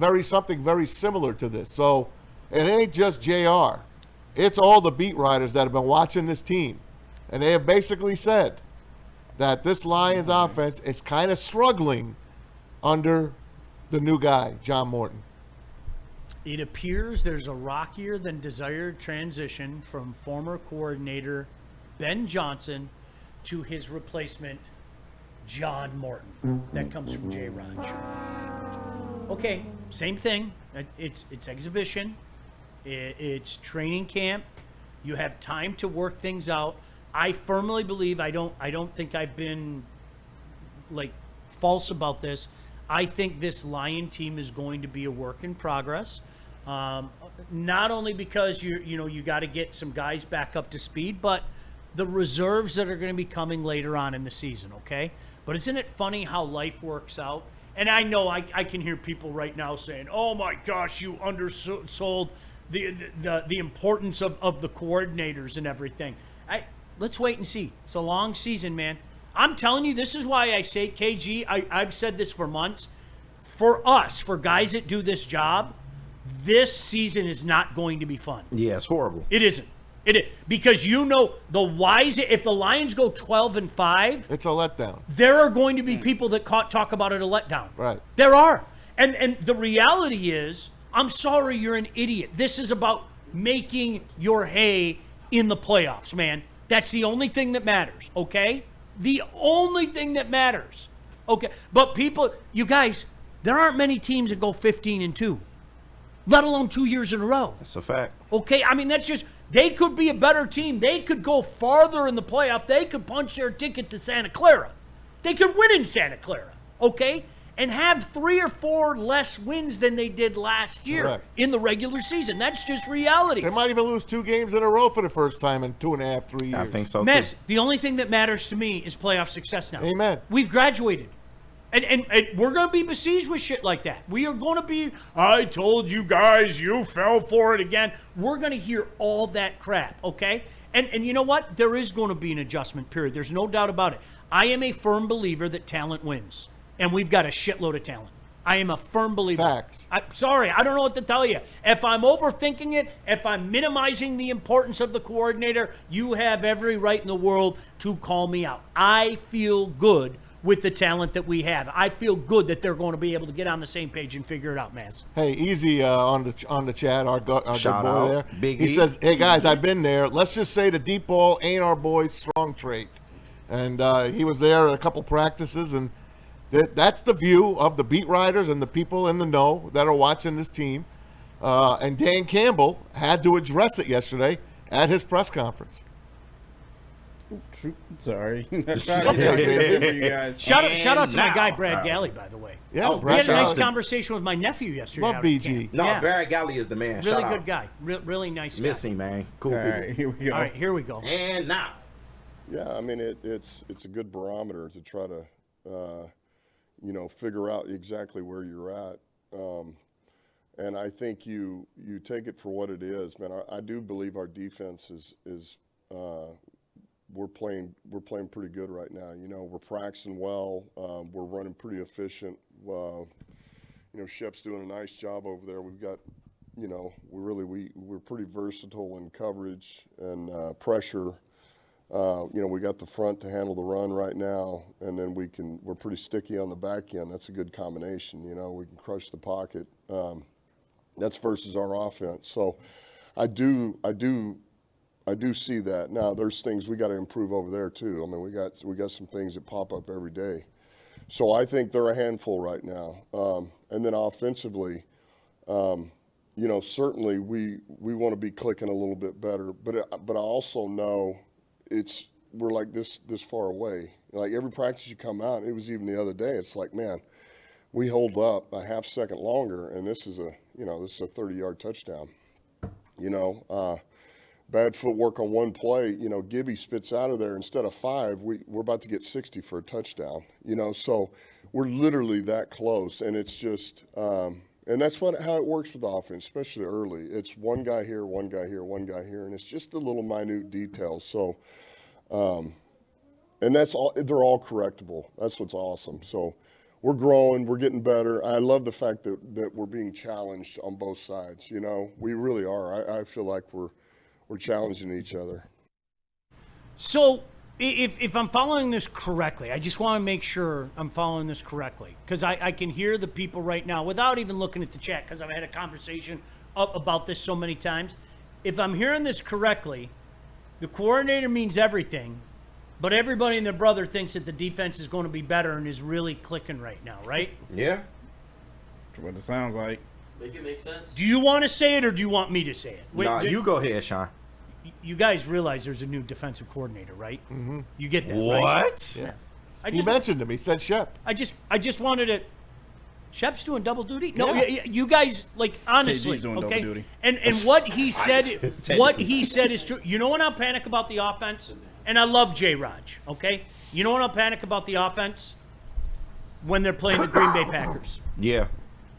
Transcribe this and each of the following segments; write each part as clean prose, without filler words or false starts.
something very similar to this. So it ain't just JR. It's all the beat writers that have been watching this team. And they have basically said that this Lions offense is kind of struggling under the new guy, John Morton. It appears there's a rockier than desired transition from former coordinator Ben Johnson to his replacement, John Morton. That comes from J. Raj. Okay, same thing. It's exhibition. It's training camp. You have time to work things out. I firmly believe, I don't think I've been like false about this. I think this Lion team is going to be a work in progress. Not only because you got to get some guys back up to speed, but the reserves that are going to be coming later on in the season, okay? But isn't it funny how life works out? And I know I can hear people right now saying, oh my gosh, you undersold the importance of the coordinators and everything. Let's wait and see. It's a long season, man. I'm telling you, this is why I say, KG, I've said this for months. For us, for guys that do this job, this season is not going to be fun. Yeah, it's horrible. It isn't. It is. Because if the Lions go 12-5, it's a letdown. There are going to be people that talk about it a letdown. Right. There are. And the reality is, I'm sorry you're an idiot. This is about making your hay in the playoffs, man. That's the only thing that matters, okay? The only thing that matters. Okay. But you guys, there aren't many teams that go 15-2. Let alone 2 years in a row. That's a fact. Okay, I mean, they could be a better team. They could go farther in the playoff. They could punch their ticket to Santa Clara. They could win in Santa Clara, okay? And have 3 or 4 less wins than they did last year in the regular season. That's just reality. They might even lose 2 games in a row for the first time in 2.5, 3 years. I think so, Mess, too. the only thing that matters to me is playoff success now. Amen. We've graduated. And we're going to be besieged with shit like that. We are going to be, I told you guys, you fell for it again. We're going to hear all that crap, okay? And you know what? There is going to be an adjustment period. There's no doubt about it. I am a firm believer that talent wins. And we've got a shitload of talent. I am a firm believer. Facts. I'm sorry, I don't know what to tell you. If I'm overthinking it, if I'm minimizing the importance of the coordinator, you have every right in the world to call me out. I feel good with the talent that we have. I feel good that they're going to be able to get on the same page and figure it out, man. Hey, Easy on the chat, our good boy there. Big he E. says, hey, guys, I've been there. Let's just say the deep ball ain't our boy's strong trait. And he was there at a couple practices, and that's the view of the beat writers and the people in the know that are watching this team. And Dan Campbell had to address it yesterday at his press conference. Sorry. Okay, you guys. Shout out to my guy, Brad Galley, by the way. Yeah, We had a nice Galley. conversation with my nephew yesterday. Love out at BG. camp. No, Yeah. Barrett Galley is the man. Really Shout good out. guy. Really nice guy. Miss him, man. Cool, All cool. right, here we go. All right, here we go. And now. Yeah, I mean it's a good barometer to try to figure out exactly where you're at, and I think you take it for what it is, man. I do believe our defense is we're playing pretty good right now. We're practicing well. We're running pretty efficient. Shep's doing a nice job over there. We've got we're pretty versatile in coverage and pressure. We got the front to handle the run right now, and then we're pretty sticky on the back end. That's a good combination. We can crush the pocket. That's versus our offense. So I do see that. Now there's things we got to improve over there too. I mean, we got some things that pop up every day. So I think they're a handful right now. And then offensively, certainly we want to be clicking a little bit better, but I also know we're like this far away. Like every practice you come out, it was even the other day. It's like, man, we hold up a half second longer, and this is a 30-yard touchdown. Bad footwork on one play. Gibby spits out of there instead of 5. We're about to get 60 for a touchdown. So we're literally that close, and it's just. And that's how it works with the offense, especially early. It's one guy here, one guy here, one guy here, and it's just the little minute details. So, and that's all. They're all correctable. That's what's awesome. So, we're growing, we're getting better. I love the fact that we're being challenged on both sides. You know, we really are. I feel like we're challenging each other. So, if I'm following this correctly, I just want to make sure I'm following this correctly, because I can hear the people right now without even looking at the chat, because I've had a conversation about this so many times. If I'm hearing this correctly, the coordinator means everything, but everybody and their brother thinks that the defense is going to be better and is really clicking right now, right? Yeah. That's what it sounds like. Make it make sense. Do you want to say it or do you want me to say it? Nah, you go ahead, Sean. You guys realize there's a new defensive coordinator, right? Mm-hmm. You get that, right? What? Yeah. He mentioned him. He said Shep. I just wanted to. Shep's doing double duty. No, Yeah. you guys, like, honestly, KG's doing okay. double duty. And what he said, is true. You know when I'll panic about the offense, and I love J. Raj. Okay, you know when I'll panic about the offense when they're playing the Green Bay Packers. Yeah.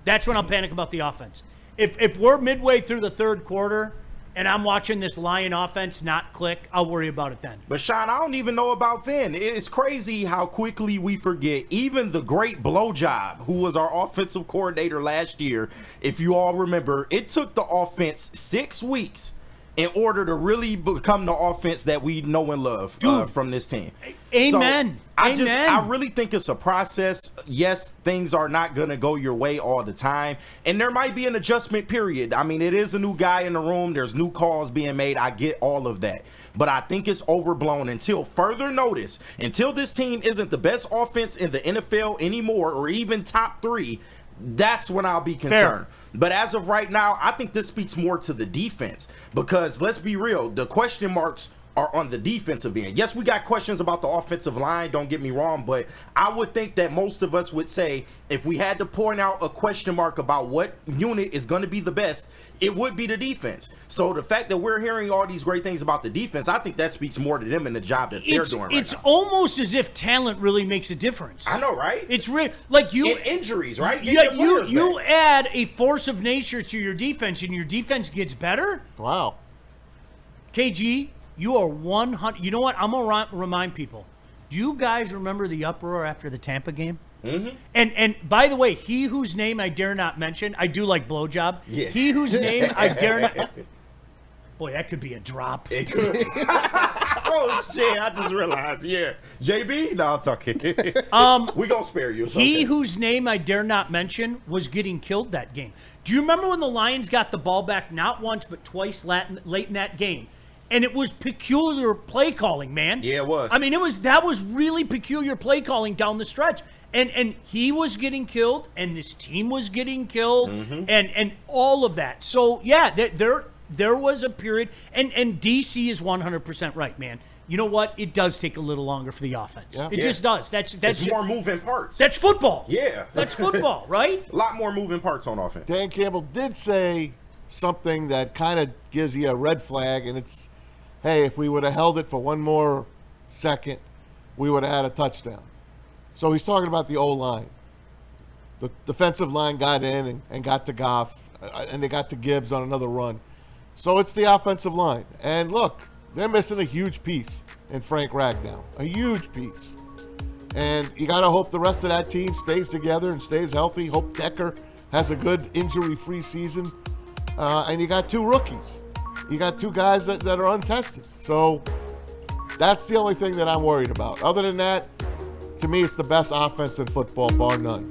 That's when I'll panic about the offense. If we're midway through the third quarter and I'm watching this Lion offense not click, I'll worry about it then. But Sean, I don't even know about then. It's crazy how quickly we forget. Even the great Blowjob, who was our offensive coordinator last year, if you all remember, it took the offense 6 weeks in order to really become the offense that we know and love from this team. Amen. So I Amen. really think it's a process. Yes, things are not going to go your way all the time, and there might be an adjustment period. I mean, it is a new guy in the room. There's new calls being made. I get all of that. But I think it's overblown until further notice. Until this team isn't the best offense in the NFL anymore, or even top 3, that's when I'll be concerned. Fair. But as of right now, I think this speaks more to the defense, because let's be real, the question marks are on the defensive end. Yes, we got questions about the offensive line, don't get me wrong, but I would think that most of us would say if we had to point out a question mark about what unit is going to be the best, it would be the defense. So the fact that we're hearing all these great things about the defense, I think that speaks more to them and the job that they're doing right It's now. almost as if talent really makes a difference. I know, right? It's real. Like you, In injuries, right? Get Yeah, your players you back. add a force of nature to your defense, and your defense gets better. Wow. KG, you are 100. You know what? I'm gonna remind people. Do you guys remember the uproar after the Tampa game? Mm-hmm. And by the way, he whose name I dare not mention, I do like Blowjob. Yeah. He whose name I dare not. Boy, that could be a drop. It could. Oh shit! I just realized. Yeah, JB. No, it's okay. We gonna spare you. It's He okay. whose name I dare not mention was getting killed that game. Do you remember when the Lions got the ball back not once but twice late in that game? And it was peculiar play calling, man. Yeah, it was. I mean, that was really peculiar play calling down the stretch. And he was getting killed, and this team was getting killed, and all of that. So yeah, there was a period, and DC is 100% right, man. You know what? It does take a little longer for the offense. Yeah. It just does. That's It's more moving parts. That's football. Yeah. That's football, right? A lot more moving parts on offense. Dan Campbell did say something that kind of gives you a red flag, and it's, hey, if we would have held it for one more second, we would have had a touchdown. So he's talking about the O-line. The defensive line got in and got to Goff, and they got to Gibbs on another run. So it's the offensive line. And look, they're missing a huge piece in Frank Ragnow, a huge piece. And you got to hope the rest of that team stays together and stays healthy. Hope Decker has a good injury-free season. And you got 2 rookies. You got 2 guys that are untested. So that's the only thing that I'm worried about. Other than that, to me, it's the best offense in football, bar none.